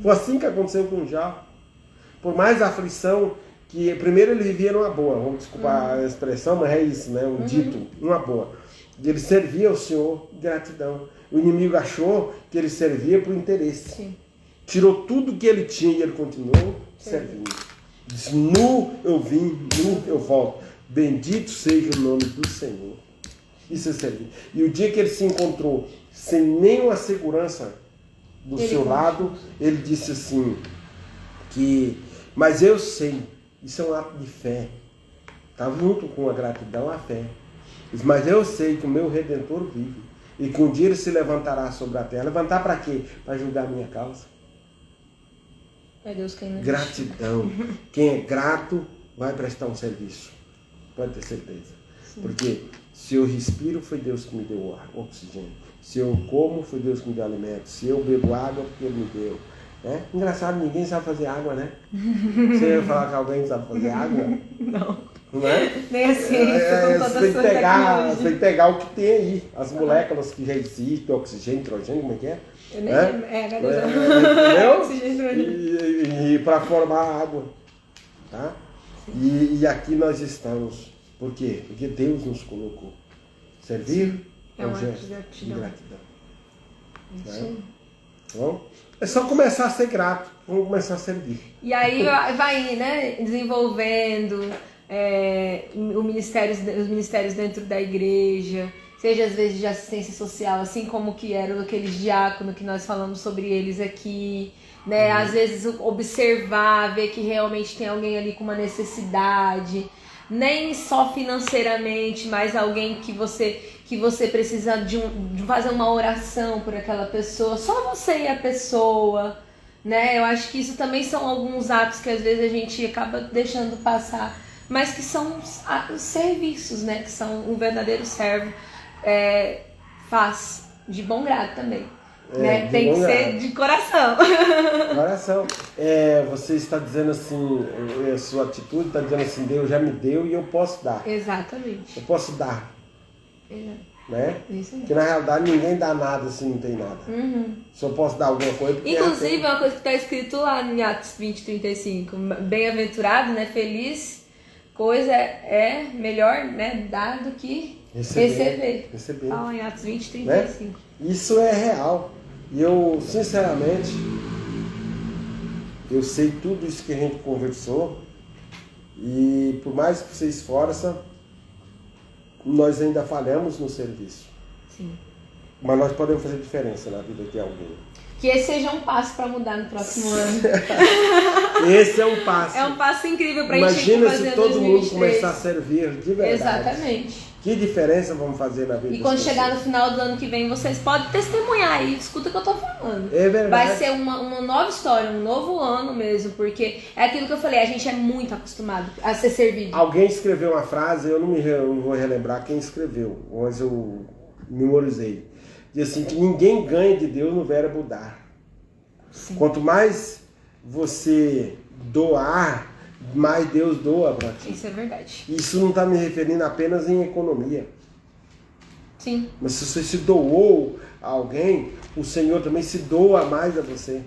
Foi assim que aconteceu com Jó. Por mais aflição, que primeiro ele vivia numa boa, vamos desculpar a expressão, mas é isso, né? Um dito, numa boa. Ele servia ao Senhor, gratidão. O inimigo achou que ele servia por interesse. Sim. Tirou tudo que ele tinha e ele continuou servindo. Disse: nu eu vim, nu eu volto. Bendito seja o nome do Senhor. Isso é servir. E o dia que ele se encontrou sem nenhuma segurança do seu lado, ele disse assim, mas eu sei, isso é um ato de fé. Está junto com a gratidão, a fé. Mas eu sei que o meu Redentor vive. E que um dia ele se levantará sobre a terra. Levantar para quê? Para julgar a minha causa. É Deus quem não Gratidão. Quem é grato vai prestar um serviço. Pode ter certeza. Sim. Porque se eu respiro, foi Deus que me deu o oxigênio. Se eu como, foi Deus que me deu alimento. Se eu bebo água, porque Ele me deu. Engraçado, ninguém sabe fazer água, né? Você ia falar que alguém sabe fazer água? Não é? Nem a ciência, você tem que pegar o que tem aí. As moléculas que já existem, oxigênio, nitrogênio, como é que é? Entendeu? E para formar água. Tá? E aqui nós estamos. Por quê? Porque Deus nos colocou. Servir é um gesto de gratidão. Bom, é só começar a ser grato. Vamos começar a servir. E aí vai, né, desenvolvendo os ministérios dentro da igreja, seja às vezes de assistência social, assim como que eram aqueles diáconos que nós falamos sobre eles aqui, né? Às vezes observar, ver que realmente tem alguém ali com uma necessidade, nem só financeiramente, mas alguém que você precisa de fazer uma oração por aquela pessoa, só você e a pessoa, né? Eu acho que isso também são alguns atos que às vezes a gente acaba deixando passar, mas que são serviços, né? Que são um verdadeiro servo faz de bom grado também. né? Tem que ser de coração. Coração. Você está dizendo assim, a sua atitude está dizendo assim, Deus já me deu e eu posso dar. Exatamente. Eu posso dar. Né? Isso aí. Porque na realidade ninguém dá nada se não tem nada. Só posso dar alguma coisa. Inclusive, é uma coisa que está escrito lá em Atos 20:35. Bem-aventurado, né? Feliz coisa é melhor, né? Dar do que receber. Fala em Atos 20:35. Né? Isso é real. E eu, sinceramente, eu sei tudo isso que a gente conversou. E por mais que você esforça, nós ainda falhamos no serviço. Sim. Mas nós podemos fazer diferença na vida de alguém. Que esse seja um passo para mudar no próximo ano. Esse é um passo. É um passo incrível para a gente fazer. Imagina se todo 2023. mundo começar a servir de verdade. Exatamente. Que diferença vamos fazer na vida E quando das chegar pessoas? no final do ano que vem, vocês podem testemunhar aí. Escuta o que eu tô falando. É verdade. Vai ser uma nova história, um novo ano mesmo. Porque é aquilo que eu falei, a gente é muito acostumado a ser servido. Alguém escreveu uma frase, eu não vou relembrar quem escreveu, mas eu memorizei. Diz assim, que ninguém ganha de Deus no verbo dar. Sim. Quanto mais você doar, mais Deus doa para ti. Isso é verdade. Isso não está me referindo apenas em economia. Sim. Mas se você se doou a alguém, o Senhor também se doa mais a você.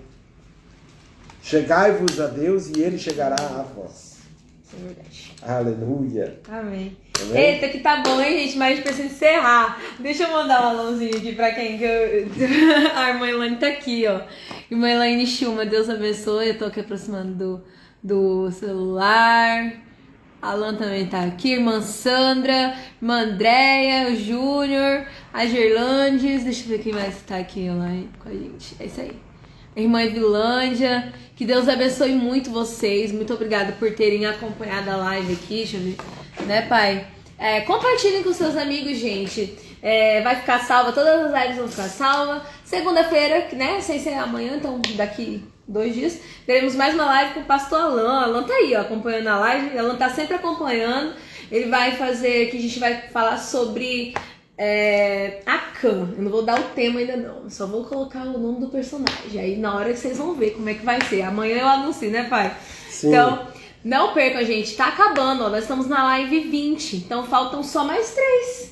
Chegai-vos a Deus e Ele chegará a vós. Isso é verdade. Aleluia. Amém. Tá. Eita, que tá bom, hein, gente? Mas a gente precisa encerrar. Deixa eu mandar um alôzinho aqui pra quem que eu... A irmã Elaine tá aqui, ó. Irmã Elaine Schuma, Deus abençoe. Eu tô aqui aproximando do celular. Alan também tá aqui. Irmã Sandra, irmã Andréia, o Júnior, a Gerlandes. Deixa eu ver quem mais tá aqui online com a gente. É isso aí. Irmã Evilândia, que Deus abençoe muito vocês. Muito obrigada por terem acompanhado a live aqui. Deixa eu ver. Né, pai? Compartilhem com seus amigos, gente. Vai ficar salva, todas as lives vão ficar salvas. Segunda-feira, né? Sem ser amanhã, então daqui 2 dias, teremos mais uma live com o pastor Alan. Alan tá aí, ó, acompanhando a live. Alan tá sempre acompanhando. Ele vai fazer, que a gente vai falar sobre Acã. Eu não vou dar o tema ainda não, só vou colocar o nome do personagem. Aí na hora que vocês vão ver como é que vai ser. Amanhã eu anuncio, né, pai? Sim. Então, não percam, gente. Tá acabando, ó. Nós estamos na live 20. Então faltam só mais 3.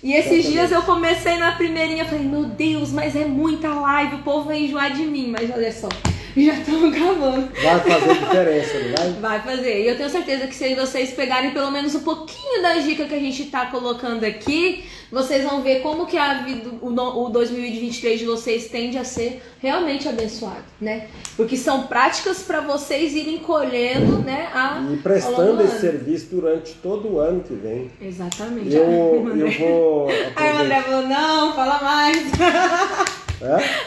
E esses dias eu comecei na primeirinha. Falei, meu Deus, mas é muita live. O povo vai enjoar de mim. Mas olha só, já estamos gravando. Vai fazer diferença, não vai? Vai fazer. E eu tenho certeza que se vocês pegarem pelo menos um pouquinho da dica que a gente tá colocando aqui, vocês vão ver como que a vida, o 2023 de vocês tende a ser realmente abençoado, né? Porque são práticas para vocês irem colhendo, né? E prestando esse serviço durante todo o ano que vem. Exatamente. Eu vou... Aí o André falou, não, fala mais.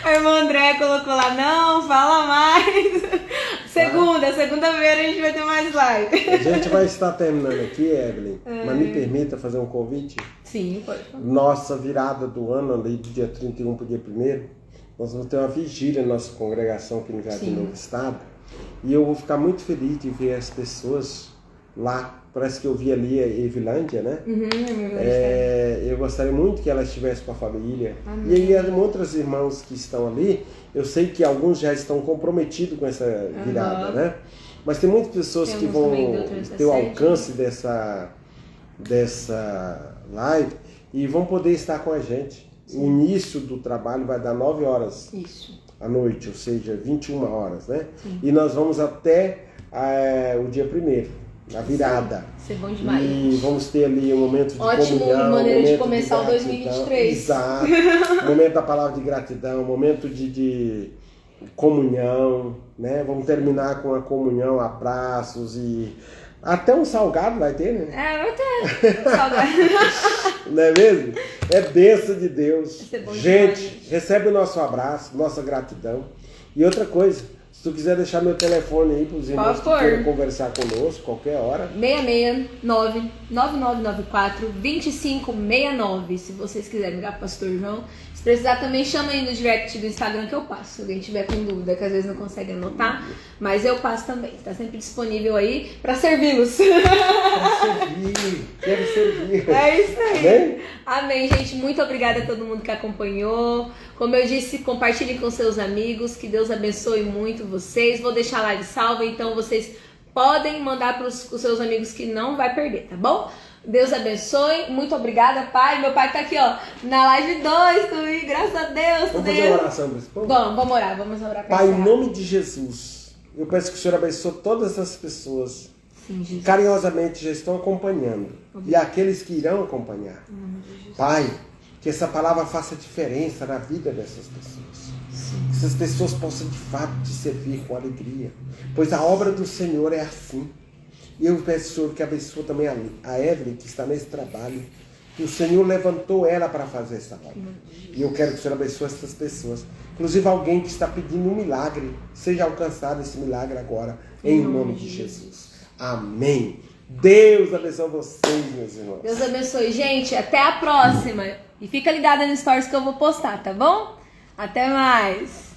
A irmã André colocou lá, não, fala mais. Segunda-feira a gente vai ter mais live. A gente vai estar terminando aqui, Evelyn, mas me permita fazer um convite? Sim, pode. Nossa virada do ano, ali do dia 31 para o dia 1º, nós vamos ter uma vigília na nossa congregação aqui no Jardim Novo Estado. E eu vou ficar muito feliz de ver as pessoas lá. Parece que eu vi ali a Evilândia, né? Eu gostaria muito que ela estivesse com a família. Amém. E aí, outros irmãos que estão ali, eu sei que alguns já estão comprometidos com essa virada, né? Mas tem muitas pessoas que vão ter o alcance dessa live e vão poder estar com a gente. Sim. O início do trabalho vai dar 9 horas à noite, ou seja, 21 horas, né? Sim. E nós vamos até o dia 1º. A virada. Isso é bom demais. E vamos ter ali um momento de comunhão. Ótimo maneira de começar o 2023. Exato. Momento da palavra de gratidão, momento de comunhão, né? Vamos terminar com a comunhão, abraços e até um salgado vai ter, né? Vai ter salgado. Não é mesmo? É bênção de Deus. Isso é bom gente, demais. recebe o nosso abraço, nossa gratidão. E outra coisa, se tu quiser deixar meu telefone aí para os irmãos que queiram conversar conosco, qualquer hora. 669-9994-2569. Se vocês quiserem ligar para o pastor João, esse precisar também, chama aí no direct do Instagram que eu passo. Se alguém tiver com dúvida, que às vezes não consegue anotar, mas eu passo também. Tá sempre disponível aí pra servi-los. Pra servir, quero servir. É isso aí. Amém? Amém, gente. Muito obrigada a todo mundo que acompanhou. Como eu disse, compartilhem com seus amigos. Que Deus abençoe muito vocês. Vou deixar a live salva, então vocês podem mandar para os seus amigos que não vai perder, tá bom? Deus abençoe. Muito obrigada, Pai. Meu pai tá aqui, ó, na live 2 também. Graças a Deus. Vamos fazer uma oração para esse povo? Vamos orar. Vamos orar pra Pai, em encerrar. nome de Jesus, eu peço que o Senhor abençoe todas essas pessoas Sim, que Jesus. carinhosamente já estão acompanhando e aqueles que irão acompanhar. Em nome de Jesus. Pai, que essa palavra faça diferença na vida dessas pessoas. Sim. Que essas pessoas possam de fato te servir com alegria, pois a obra do Senhor é assim. E eu peço, Senhor, que abençoe também a Evelyn, que está nesse trabalho, que o Senhor levantou ela para fazer essa obra. E eu quero que o Senhor abençoe essas pessoas. Inclusive alguém que está pedindo um milagre, seja alcançado esse milagre agora, em nome de Jesus. Amém. Deus abençoe vocês, meus irmãos. Deus abençoe. Gente, até a próxima. E fica ligada no stories que eu vou postar, tá bom? Até mais.